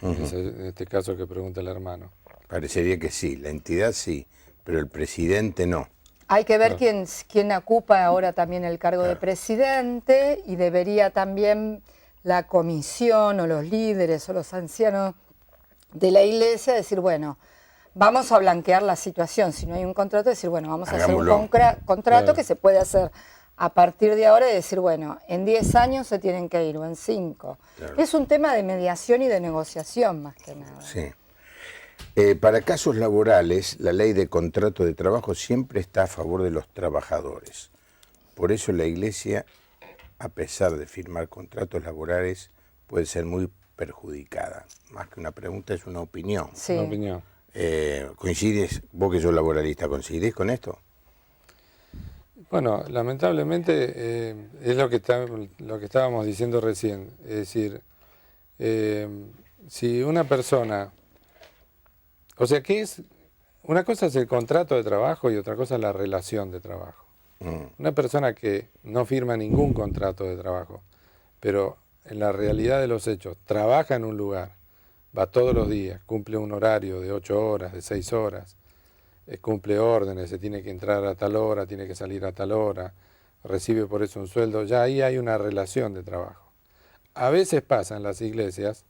En este caso que pregunta el hermano. Parecería que sí, la entidad sí, pero el presidente no. Hay que ver quién ocupa ahora también el cargo de presidente y debería también la comisión o los líderes o los ancianos de la iglesia decir, bueno, vamos a blanquear la situación. Si no hay un contrato, decir, bueno, vamos a hacer un contrato que se puede hacer a partir de ahora y decir, bueno, en 10 años se tienen que ir o en 5. Claro. Es un tema de mediación y de negociación más que nada. Sí. Para casos laborales, la ley de contrato de trabajo siempre está a favor de los trabajadores. Por eso la Iglesia, a pesar de firmar contratos laborales, puede ser muy perjudicada. Más que una pregunta, es una opinión. Sí. Una opinión. ¿Coincides, vos que sos laboralista, coincidís con esto? Bueno, lamentablemente es lo que estábamos diciendo recién. Es decir, si una persona... O sea, ¿qué es? Una cosa es el contrato de trabajo y otra cosa es la relación de trabajo. Una persona que no firma ningún contrato de trabajo, pero en la realidad de los hechos trabaja en un lugar, va todos los días, cumple un horario de 8 horas, de 6 horas, cumple órdenes, se tiene que entrar a tal hora, tiene que salir a tal hora, recibe por eso un sueldo, ya ahí hay una relación de trabajo. A veces pasa en las iglesias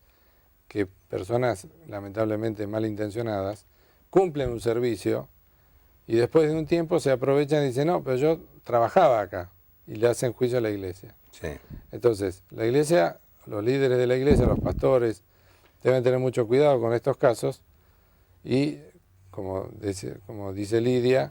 que personas lamentablemente malintencionadas cumplen un servicio y después de un tiempo se aprovechan y dicen, no, pero yo trabajaba acá, y le hacen juicio a la iglesia. Sí. Entonces, la iglesia, los líderes de la iglesia, los pastores, deben tener mucho cuidado con estos casos y, como dice Lidia,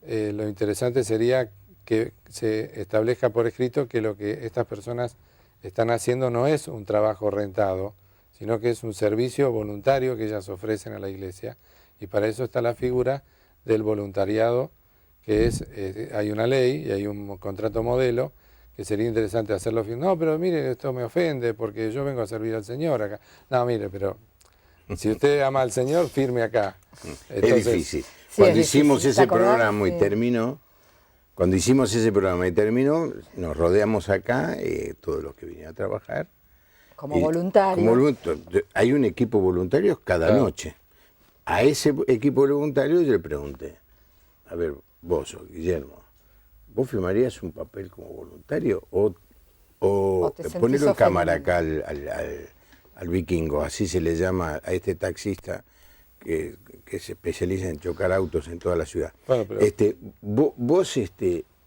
lo interesante sería que se establezca por escrito que lo que estas personas están haciendo no es un trabajo rentado, sino que es un servicio voluntario que ellas ofrecen a la iglesia, y para eso está la figura del voluntariado, que es, hay una ley y hay un contrato modelo, que sería interesante hacerlo. No, pero mire, esto me ofende porque yo vengo a servir al Señor acá. No, mire, pero si usted ama al Señor, firme acá. Entonces, es difícil. Sí, Cuando es hicimos difícil. ese programa y terminó, nos rodeamos acá, todos los que vinieron a trabajar. Como voluntario. Hay un equipo voluntario cada noche. A ese equipo voluntario yo le pregunté, a ver, vos, Guillermo, ¿vos firmarías un papel como voluntario o ponerlo en cámara acá al vikingo, así se le llama a este taxista que se especializa en chocar autos en toda la ciudad? Bueno, pero... vos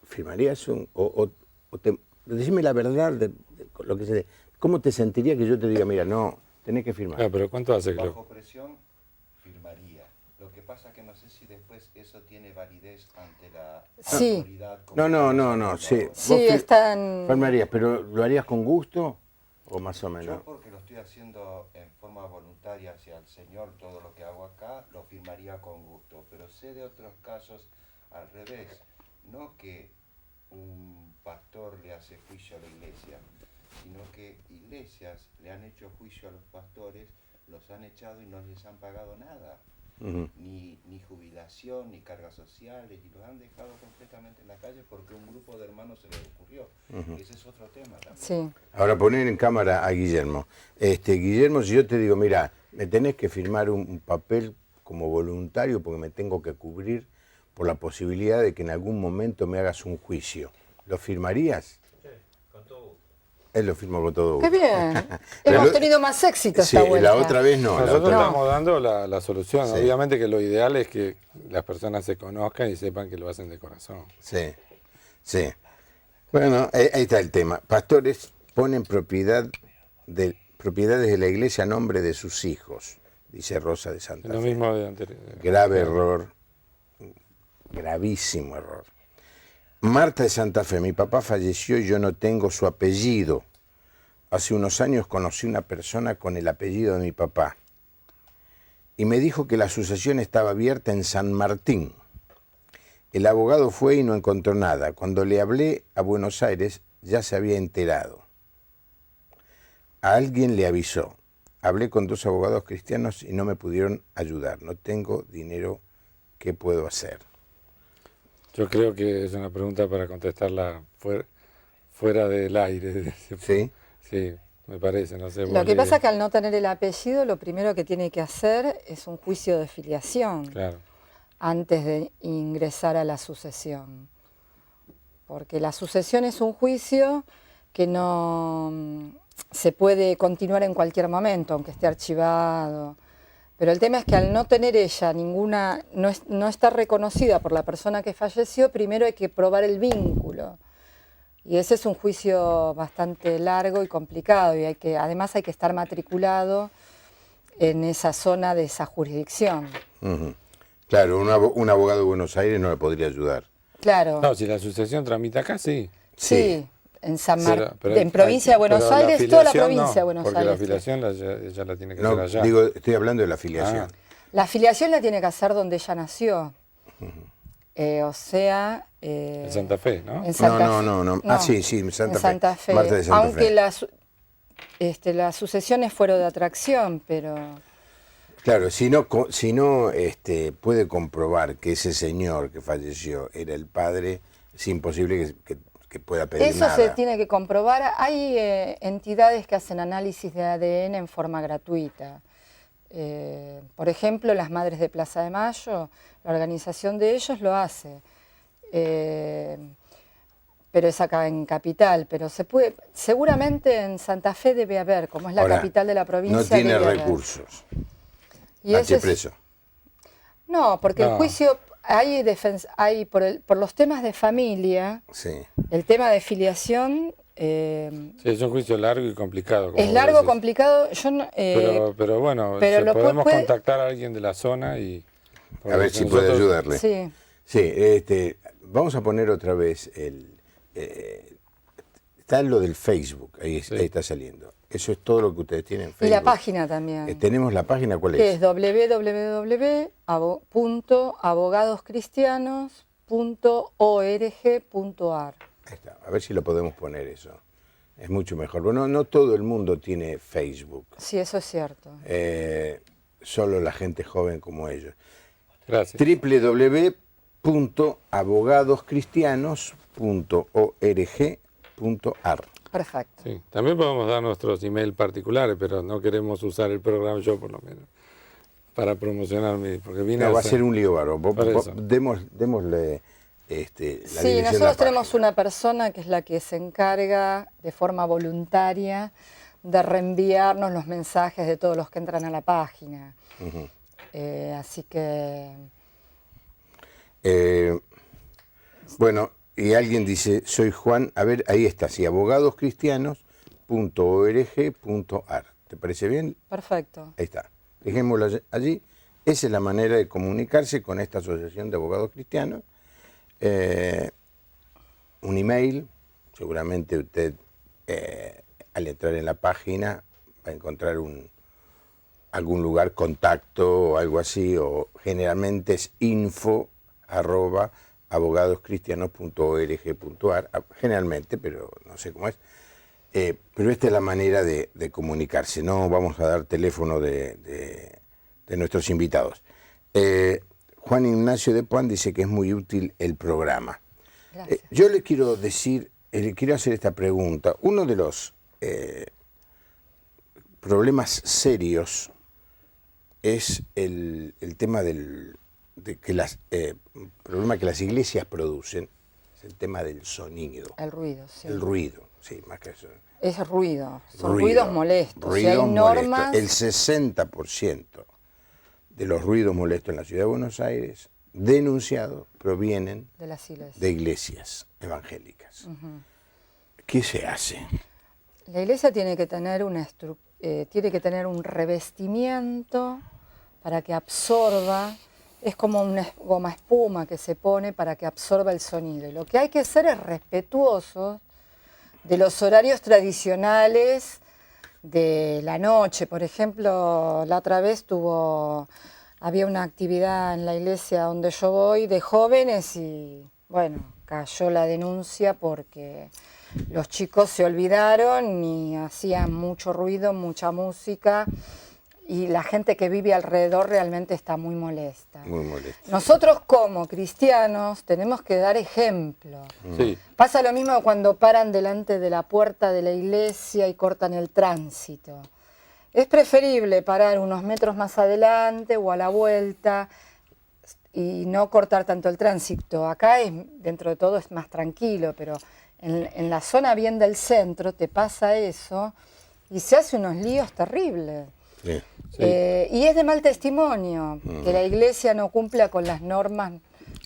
firmarías decime la verdad de lo que se... ¿Cómo te sentiría que yo te diga, mira, no, tenés que firmar? Pero ¿cuánto hace que bajo presión firmaría? Lo que pasa que no sé si después eso tiene validez ante la autoridad. No, sí. Sí, están... Firmarías, pero ¿lo harías con gusto o más o menos? Yo, porque lo estoy haciendo en forma voluntaria hacia el Señor, todo lo que hago acá, lo firmaría con gusto. Pero sé de otros casos al revés. No que un pastor le hace juicio a la iglesia, sino que iglesias le han hecho juicio a los pastores, los han echado y no les han pagado nada. Ni jubilación, ni cargas sociales, y los han dejado completamente en la calle porque un grupo de hermanos se les ocurrió. Ese es otro tema también. Sí. Ahora poner en cámara a Guillermo. Guillermo, si yo te digo, mira, me tenés que firmar un papel como voluntario porque me tengo que cubrir por la posibilidad de que en algún momento me hagas un juicio, ¿lo firmarías? Sí, con todo gusto. Él lo firmó con todo gusto. ¡Qué bien! Hemos tenido más éxito esta vuelta. La otra vez no. Nosotros estamos dando la solución. Sí. Obviamente que lo ideal es que las personas se conozcan y sepan que lo hacen de corazón. Sí, sí. Bueno, ahí está el tema. Pastores ponen propiedades de la iglesia a nombre de sus hijos, dice Rosa de Santa Fe. Lo mismo de anterior. Grave error, gravísimo error. Marta de Santa Fe, mi papá falleció y yo no tengo su apellido. Hace unos años conocí una persona con el apellido de mi papá y me dijo que la sucesión estaba abierta en San Martín. El abogado fue y no encontró nada. Cuando le hablé a Buenos Aires ya se había enterado. A alguien le avisó. Hablé con 2 abogados cristianos y no me pudieron ayudar. No tengo dinero, ¿qué puedo hacer? Yo creo que es una pregunta para contestarla fuera del aire. ¿Sí? Sí, me parece, no sé. Lo que pasa es que al no tener el apellido, lo primero que tiene que hacer es un juicio de filiación. Claro. Antes de ingresar a la sucesión. Porque la sucesión es un juicio que no se puede continuar en cualquier momento, aunque esté archivado. Pero el tema es que al no tener ella ninguna, no está reconocida por la persona que falleció, primero hay que probar el vínculo. Y ese es un juicio bastante largo y complicado, y además hay que estar matriculado en esa zona de esa jurisdicción. Claro, un abogado de Buenos Aires no le podría ayudar. Claro. No, si la sucesión tramita acá, sí. Sí, en en provincia de Buenos Aires, toda la provincia de Buenos porque Aires. Porque la afiliación ella la tiene que hacer allá. Digo, estoy hablando de la afiliación. La afiliación la tiene que hacer donde ella nació. O sea... en Santa Fe, ¿no? En Santa Fe. No. Ah, sí, en Santa Fe. Marta de Santa Aunque Fe. las sucesiones fueron de atracción, pero... Claro, si no puede comprobar que ese señor que falleció era el padre, es imposible que pueda pedir nada. Eso se tiene que comprobar. Hay entidades que hacen análisis de ADN en forma gratuita. Por ejemplo, las Madres de Plaza de Mayo, la organización de ellos lo hace. Pero es acá en Capital, pero seguramente en Santa Fe debe haber, como es la Ahora, capital de la provincia. No tiene debe recursos. Y ese Antepreso. No, porque No. el juicio hay por los temas de familia, Sí. el tema de filiación Sí, es un juicio largo y complicado. como es vos largo, decís. complicado. Yo no, Pero bueno, pero lo podemos puede- contactar a alguien de la zona y... A ver si puede ayudarle. sí. Sí, vamos a poner otra vez está lo del Facebook, ahí está saliendo. Eso es todo lo que ustedes tienen en Facebook. Y la página también. Tenemos la página, ¿cuál Que es? es www.abogadoscristianos.org.ar. Ahí está, a ver si lo podemos poner eso. Es mucho mejor. Bueno, no todo el mundo tiene Facebook. Sí, eso es cierto. Solo la gente joven como ellos. Gracias. www.abogadoscristianos.org.ar. Perfecto. Sí. También podemos dar nuestros emails particulares, pero no queremos usar el programa, yo por lo menos, para promocionar porque vine No, va a hacer- ser un lío bárbaro. Por eso. Démosle la Sí, dirección de la nosotros tenemos página. una persona que es la que se encarga de forma voluntaria de reenviarnos los mensajes de todos los que entran a la página. Así que Bueno, y alguien dice, soy Juan, a ver, ahí está, sí, abogadoscristianos.org.ar. ¿Te parece bien? perfecto. Ahí está. Dejémoslo allí. Esa es la manera de comunicarse con esta asociación de abogados cristianos. Un email, seguramente usted al entrar en la página va a encontrar algún lugar, contacto o algo así, o generalmente es info@abogadoscristianos.org.ar, generalmente, pero no sé cómo es. Pero esta es la manera de comunicarse. No vamos a dar teléfono de nuestros invitados. Juan Ignacio de Puan dice que es muy útil el programa. Gracias. Yo le quiero decir, le quiero hacer esta pregunta. Uno de los problemas serios es el tema problema que las iglesias producen, es el tema del sonido, El ruido, sí. el ruido, sí, más que eso. Es ruido, son ruidos molestos. Si hay Ruidos normas, molestos. El 60% de los ruidos molestos en la ciudad de Buenos Aires, denunciados, provienen de las iglesias. de iglesias evangélicas. ¿Qué se hace? La iglesia tiene que tener tiene que tener un revestimiento para que absorba, es como una goma espuma que se pone para que absorba el sonido. Y lo que hay que ser es respetuosos de los horarios tradicionales de la noche. Por ejemplo, la otra vez había una actividad en la iglesia donde yo voy de jóvenes y, bueno, cayó la denuncia porque los chicos se olvidaron y hacían mucho ruido, mucha música y la gente que vive alrededor realmente está muy molesta. Muy molesto. Nosotros como cristianos tenemos que dar ejemplo. Sí, Pasa lo mismo cuando paran delante de la puerta de la iglesia y cortan el tránsito. Es preferible parar unos metros más adelante o a la vuelta y no cortar tanto el tránsito. Acá dentro de todo es más tranquilo, pero en la zona bien del centro te pasa eso y se hace unos líos terribles. Sí. Y es de mal testimonio que la iglesia no cumpla con las normas.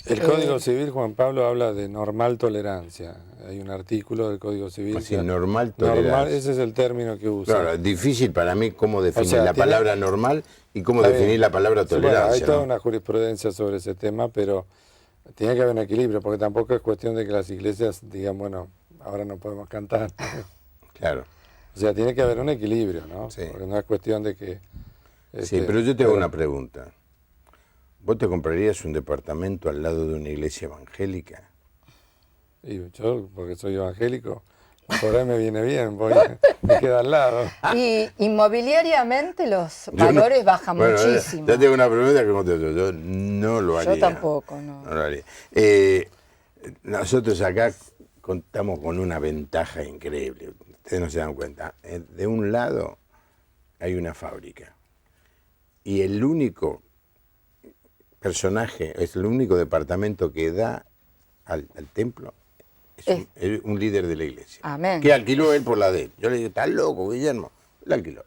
el Código Civil, Juan Pablo, habla de normal tolerancia. Hay un artículo del Código Civil. Pues sí, que- normal tolerancia. ese es el término que usa. Claro, es difícil para mí cómo definir sea, la tiene- palabra normal y cómo Está definir bien. la palabra Sí, bueno, tolerancia. hay toda ¿no? una jurisprudencia sobre ese tema, pero tiene que haber un equilibrio, porque tampoco es cuestión de que las iglesias digan, bueno, ahora no podemos cantar. Claro. O sea, tiene que haber un equilibrio, ¿no? Sí. Porque no es cuestión de que... Sí, pero yo te hago una pregunta. ¿Vos te comprarías un departamento al lado de una iglesia evangélica? Y yo, porque soy evangélico, por ahí me viene bien, me queda al lado. Y inmobiliariamente los valores bajan muchísimo. Ya tengo una pregunta que contesto. Yo no lo haría. Yo tampoco, no. No lo haría. Nosotros acá contamos con una ventaja increíble. Ustedes no se dan cuenta. De un lado hay una fábrica y el único personaje, es el único departamento que da al templo, es un líder de la iglesia. Amén. Que alquiló él por la de él. Yo le digo, estás loco, Guillermo. Lo alquiló.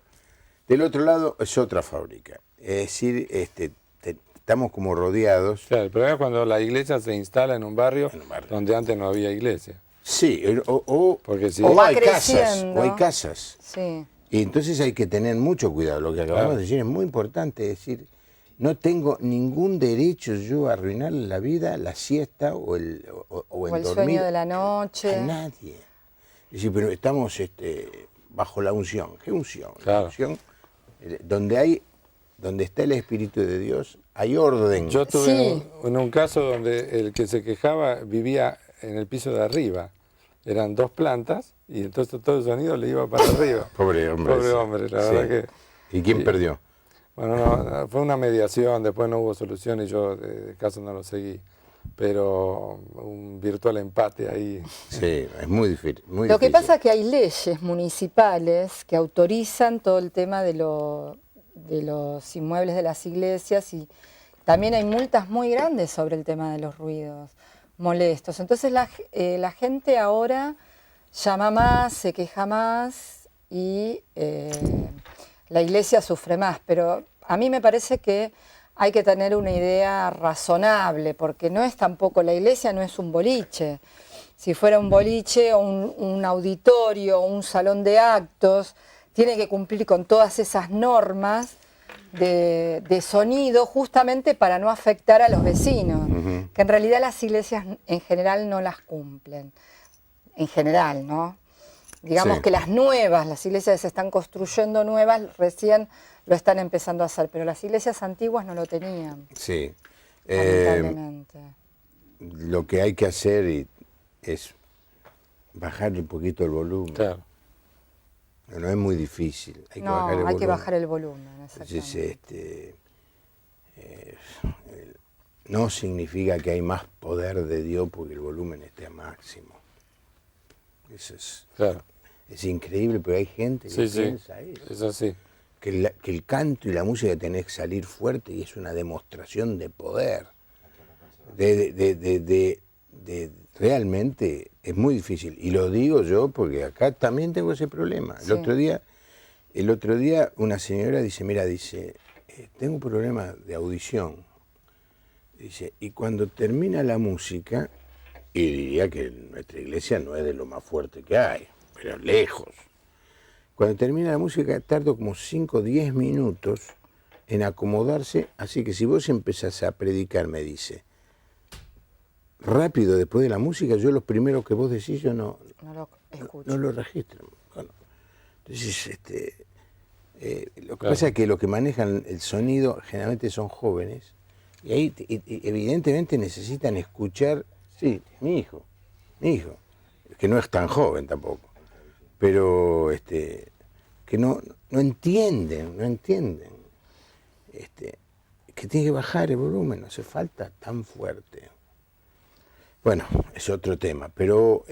Del otro lado es otra fábrica. Es decir, estamos como rodeados. Claro, el problema es cuando la iglesia se instala en un barrio donde antes no había iglesia. Sí, Porque si o va hay casas, creciendo. o hay casas. Sí. Y entonces hay que tener mucho cuidado. Lo que acabamos de decir es muy importante, es decir, no tengo ningún derecho yo a arruinarle la vida, la siesta o el dormir. Sueño de la noche. A nadie. Es decir, pero estamos bajo la unción. ¿Qué unción? Claro. La unción, donde está el Espíritu de Dios, hay orden. yo tuve Sí. en un caso donde el que se quejaba vivía en el piso de arriba. Eran 2 plantas y entonces todo el sonido le iba para arriba. Pobre hombre. Pobre ese. hombre, la Sí. verdad que... ¿Y quién Sí. perdió? Bueno, no, fue una mediación, después no hubo solución y yo de caso no lo seguí. Pero un virtual empate ahí. Sí, es muy difícil. Lo que pasa es que hay leyes municipales que autorizan todo el tema de los inmuebles de las iglesias y también hay multas muy grandes sobre el tema de los ruidos molestos. Entonces la gente ahora llama más, se queja más y la iglesia sufre más. Pero a mí me parece que hay que tener una idea razonable, porque no es tampoco, la iglesia no es un boliche. Si fuera un boliche o un auditorio o un salón de actos, tiene que cumplir con todas esas normas de sonido justamente para no afectar a los vecinos, que en realidad las iglesias en general no las cumplen, en general, ¿no? Digamos Sí. que las nuevas, las iglesias que se están construyendo nuevas, recién lo están empezando a hacer, pero las iglesias antiguas no lo tenían, Sí. lamentablemente. Lo que hay que hacer es bajar un poquito el volumen. Claro. No es muy difícil. Hay que No, bajar el hay volumen. que bajar el volumen, Entonces, exactamente. no significa que hay más poder de Dios porque el volumen esté a máximo. Eso Claro. es increíble, pero hay gente que Sí, piensa eso. es así. Que el canto y la música tenés que salir fuerte y es una demostración de poder. Realmente es muy difícil. Y lo digo yo porque acá también tengo ese problema. Sí. El otro día una señora dice, mira, tengo un problema de audición. Dice, y cuando termina la música, y diría que nuestra iglesia no es de lo más fuerte que hay, pero lejos. Cuando termina la música tardo como 5 o 10 minutos en acomodarse, así que si vos empezás a predicar, me dice, rápido después de la música, yo lo primero que vos decís, yo no lo escucho. no lo registro. Bueno, entonces, lo que pasa es que los que manejan el sonido generalmente son jóvenes y ahí evidentemente necesitan escuchar, sí, mi hijo, que no es tan joven tampoco, pero que no entienden, que tiene que bajar el volumen, no hace falta tan fuerte. Bueno, es otro tema, pero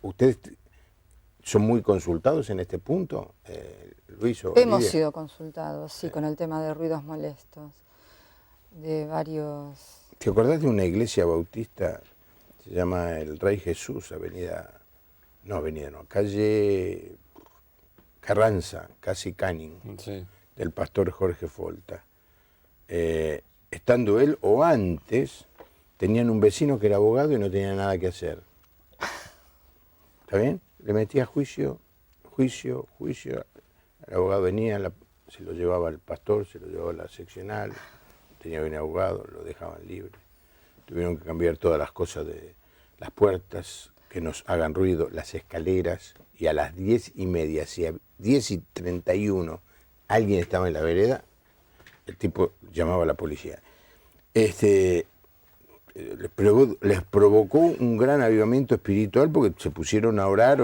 ustedes son muy consultados en este punto, Luis o Hemos Lidia. sido consultados, sí, con el tema de ruidos molestos, de varios... ¿Te acordás de una iglesia bautista, se llama El Rey Jesús, calle Carranza, casi Canning, Sí. del pastor Jorge Folta? Estando él o antes, tenían un vecino que era abogado y no tenía nada que hacer. ¿Está bien? Le metía juicio. El abogado venía, se lo llevaba al pastor, se lo llevaba a la seccional, tenía bien abogado, lo dejaban libre. Tuvieron que cambiar todas las cosas de las puertas que nos hagan ruido, las escaleras, y a las 10:30, si a 10:31 alguien estaba en la vereda, el tipo llamaba a la policía. Les provocó un gran avivamiento espiritual porque se pusieron a orar,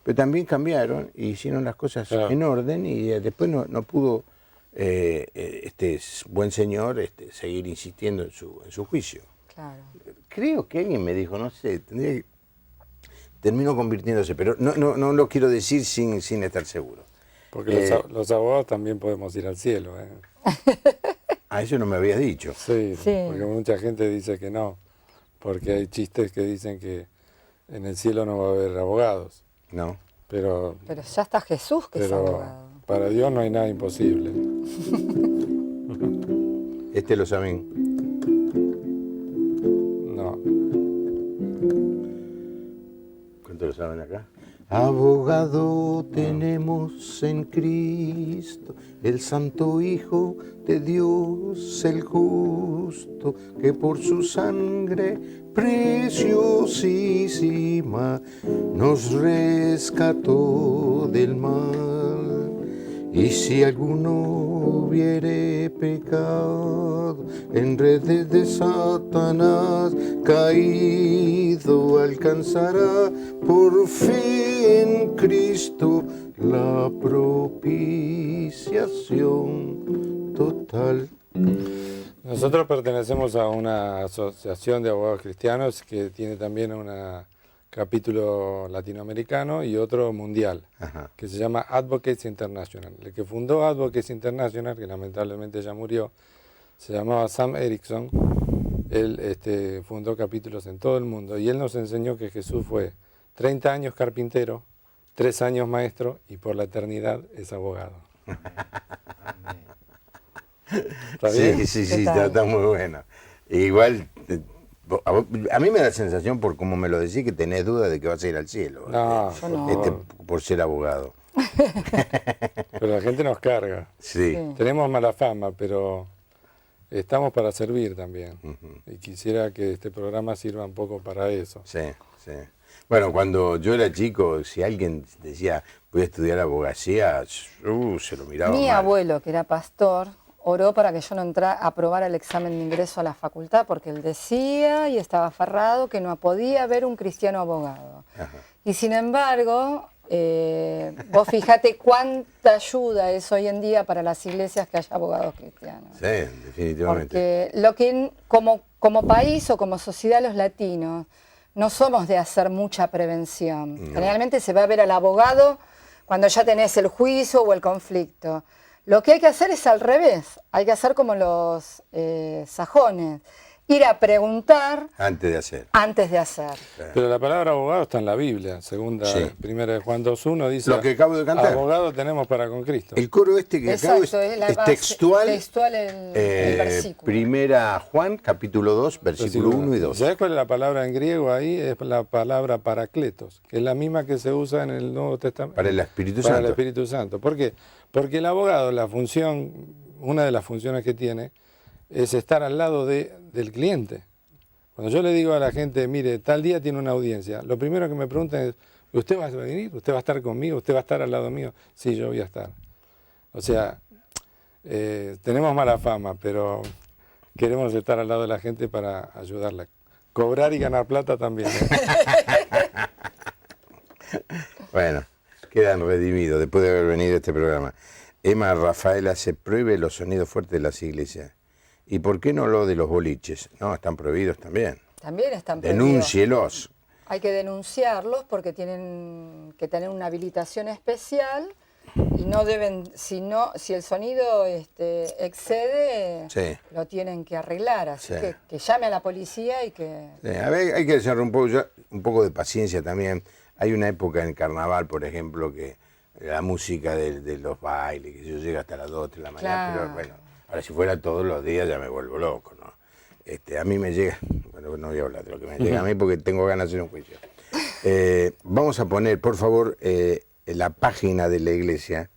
pero también cambiaron y hicieron las cosas en orden y después no pudo este buen señor seguir insistiendo en su juicio. Claro. Creo que alguien me dijo, no sé, terminó convirtiéndose, pero no lo quiero decir sin estar seguro. Porque los abogados también podemos ir al cielo. A eso no me habías dicho. Sí, porque mucha gente dice que no, porque hay chistes que dicen que en el cielo no va a haber abogados. No. Pero ya está Jesús, que es abogado. Para Dios no hay nada imposible. ¿Lo saben? No. ¿Cuánto lo saben acá? Abogado tenemos en Cristo, el Santo Hijo de Dios el justo, que por su sangre preciosísima nos rescató del mal. Y si alguno hubiere pecado en redes de Satanás caído, alcanzará por fe en Cristo la propiciación total. Nosotros pertenecemos a una asociación de abogados cristianos que tiene también un capítulo latinoamericano y otro mundial, que se llama Advocates International. El que fundó Advocates International, que lamentablemente ya murió, se llamaba Sam Erickson. Él fundó capítulos en todo el mundo y él nos enseñó que Jesús fue 30 años carpintero, 3 años maestro y por la eternidad es abogado. ¿Está bien? Sí, está muy bueno. Igual, a mí me da la sensación, por como me lo decís, que tenés duda de que vas a ir al cielo. No, por ser abogado. Pero la gente nos carga. Sí. Tenemos mala fama, pero estamos para servir también. Y quisiera que este programa sirva un poco para eso. Sí. Bueno, cuando yo era chico, si alguien decía, voy a estudiar abogacía, se lo miraba Mi mal. abuelo, que era pastor, oró para que yo no aprobara el examen de ingreso a la facultad, porque él decía y estaba aferrado que no podía haber un cristiano abogado. Y sin embargo, vos fíjate cuánta ayuda es hoy en día para las iglesias que haya abogados cristianos. Sí, definitivamente. Porque lo que como país o como sociedad los latinos no somos de hacer mucha prevención. No. Generalmente se va a ver al abogado cuando ya tenés el juicio o el conflicto. Lo que hay que hacer es al revés, hay que hacer como los sajones, ir a preguntar antes de hacer. Pero la palabra abogado está en la Biblia, primera de Juan 2.1 dice, lo que acabo de cantar. Abogado tenemos para con Cristo. El coro que acabo es textual, el versículo. Primera Juan, capítulo 2, versículo 1 y 2. ¿Sabes cuál es la palabra en griego ahí? Es la palabra paracletos, que es la misma que se usa en el Nuevo Testamento. Para el Espíritu Santo. Santo. Para el Espíritu Santo. ¿Por qué? Porque el abogado, una de las funciones que tiene, es estar al lado del cliente. Cuando yo le digo a la gente, mire, tal día tiene una audiencia, lo primero que me preguntan es, ¿usted va a venir? ¿Usted va a estar conmigo? ¿Usted va a estar al lado mío? Sí, yo voy a estar. O sea, tenemos mala fama, pero queremos estar al lado de la gente para ayudarla. Cobrar y ganar plata también. Bueno, quedan redimidos después de haber venido a este programa. Emma Rafaela, se prohíbe los sonidos fuertes de las iglesias. ¿Y por qué no lo de los boliches? No, están prohibidos también. También están prohibidos. Denúncielos. Hay que denunciarlos porque tienen que tener una habilitación especial y no deben, si el sonido excede, lo tienen que arreglar. Así que llame a la policía y que... Sí, a ver, hay que hacer un poco de paciencia también. Hay una época en el carnaval, por ejemplo, que la música de los bailes, que yo llega hasta las 2 de la mañana, pero bueno, ahora si fuera todos los días ya me vuelvo loco, ¿no? A mí me llega, bueno, no voy a hablar de lo que me llega a mí porque tengo ganas de hacer un juicio. Vamos a poner, por favor, la página de la iglesia.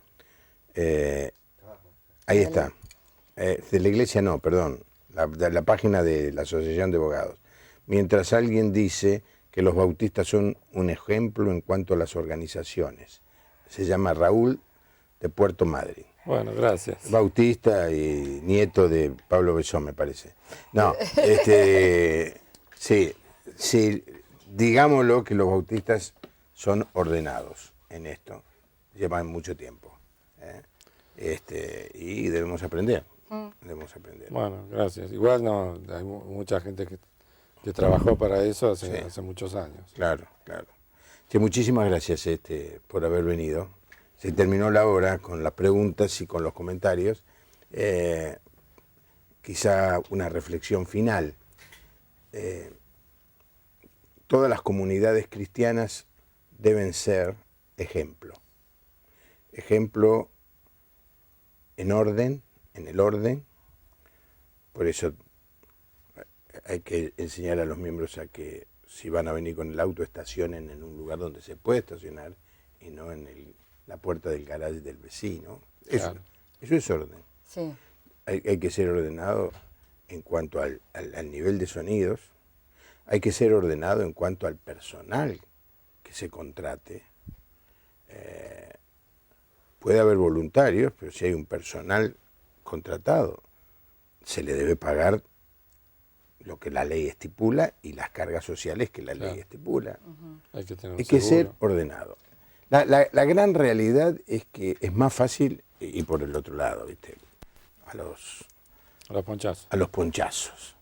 Ahí está. De la iglesia no, perdón. La página de la Asociación de Abogados. Mientras alguien dice que los bautistas son un ejemplo en cuanto a las organizaciones. Se llama Raúl de Puerto Madryn. Bueno, gracias. Bautista y nieto de Pablo Besón, me parece. No, sí, digámoslo que los bautistas son ordenados en esto. Llevan mucho tiempo. Y debemos aprender. Bueno, gracias. Igual no, hay mucha gente que trabajó para eso hace muchos años. Claro. Sí, muchísimas gracias por haber venido. se terminó la hora con las preguntas y con los comentarios. Quizá una reflexión final. Todas las comunidades cristianas deben ser ejemplo. Ejemplo en orden, en el orden. Por eso hay que enseñar a los miembros a que si van a venir con el auto estacionen en un lugar donde se puede estacionar y no en la puerta del garaje del vecino. Eso es orden. Sí. Hay que ser ordenado en cuanto al nivel de sonidos. Hay que ser ordenado en cuanto al personal que se contrate. Puede haber voluntarios, pero si hay un personal contratado, se le debe pagar lo que la ley estipula y las cargas sociales que la ley estipula. Hay que tener Hay que ser ordenado. La gran realidad es que es más fácil ir por el otro lado, ¿viste? A los ponchazos. A los ponchazos.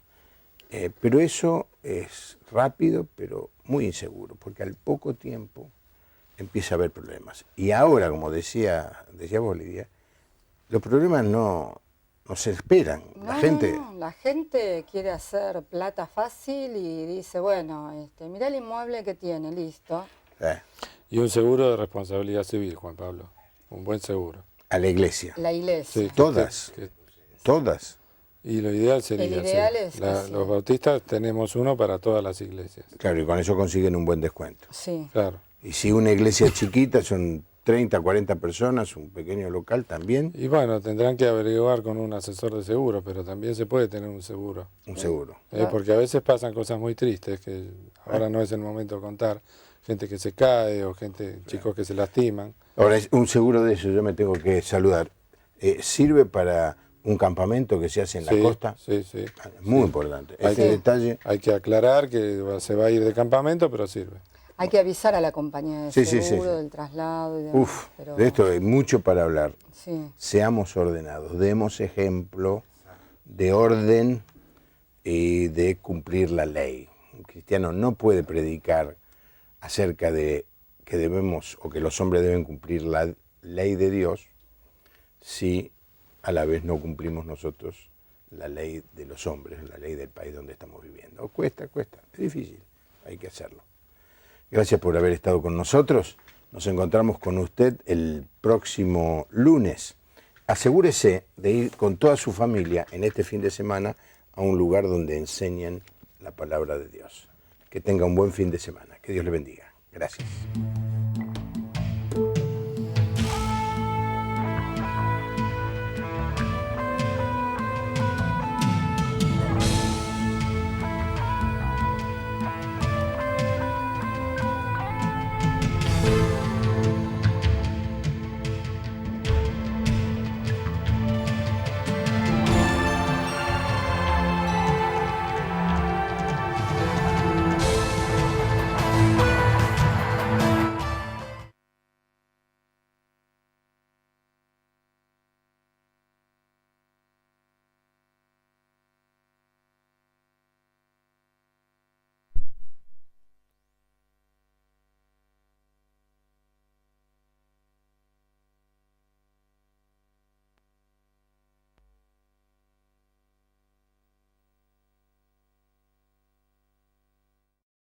Pero eso es rápido, pero muy inseguro, porque al poco tiempo empieza a haber problemas. Y ahora, como decía vos, Lidia, los problemas no se esperan. La gente quiere hacer plata fácil y dice, bueno, mirá el inmueble que tiene, listo. Y un seguro de responsabilidad civil, Juan Pablo. Un buen seguro. A la iglesia. La iglesia. Sí, todas. Todas. Y lo ideal sería, el ideal es los bautistas tenemos uno para todas las iglesias. Claro, y con eso consiguen un buen descuento. Sí. Claro. Y si una iglesia chiquita son 30, 40 personas, un pequeño local también. Y bueno, tendrán que averiguar con un asesor de seguro, pero también se puede tener un seguro. Un seguro. Porque a veces pasan cosas muy tristes, que ahora no es el momento de contar. Gente que se cae o chicos que se lastiman. Ahora, un seguro de eso, yo me tengo que saludar. ¿Sirve para un campamento que se hace en la costa? Sí. Muy importante. Detalle. Hay que aclarar que se va a ir de campamento, pero sirve. Hay que avisar a la compañía de seguro del traslado y demás. De esto hay mucho para hablar. Sí. Seamos ordenados, demos ejemplo de orden y de cumplir la ley. Un cristiano no puede predicar acerca de que debemos o que los hombres deben cumplir la ley de Dios si a la vez no cumplimos nosotros la ley de los hombres, la ley del país donde estamos viviendo. Cuesta, es difícil, hay que hacerlo. Gracias por haber estado con nosotros. Nos encontramos con usted el próximo lunes. Asegúrese de ir con toda su familia en este fin de semana a un lugar donde enseñen la palabra de Dios. Que tenga un buen fin de semana. Que Dios le bendiga. Gracias.